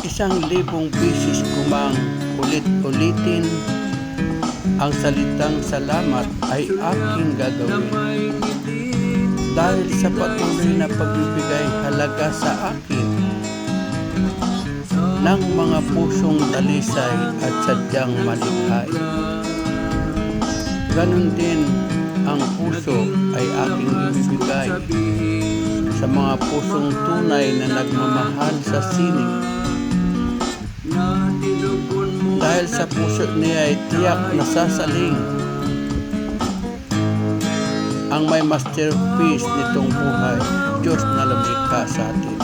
1,000 beses ko mang ulit-ulitin ang salitang salamat ay aking gagawin dahil sa patuloy na pagbibigay halaga sa akin ng mga pusong dalisay at sadyang malikhain. Ganon din ang puso ay aking ibibigay sa mga pusong tunay na nagmamahal sa sining. Dahil sa puso niya ay tiyak nasasaling ang may masterpiece nitong buhay, Diyos na lumikha sa atin.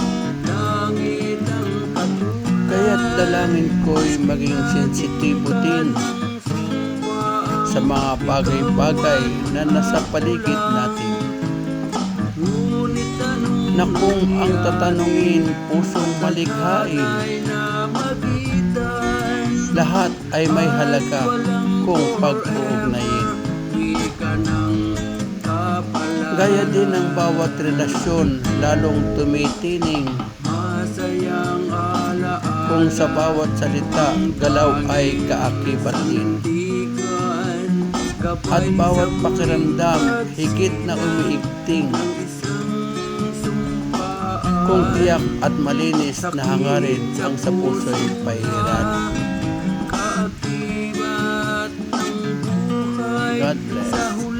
Kaya't dalangin ko'y maging sensitibo din sa mga bagay-bagay na nasa paligid natin, na kung ang tatanungin pusong malikhain, lahat ay may halaga kung pag-uugnayin. Gaya din ang bawat relasyon, lalong tumitining kung sa bawat salita, galaw ay kaakibat din. At bawat pakiramdam, higit na umiigting kung tiyak at malinis na hangarin ang sa puso'y pahiran. God bless.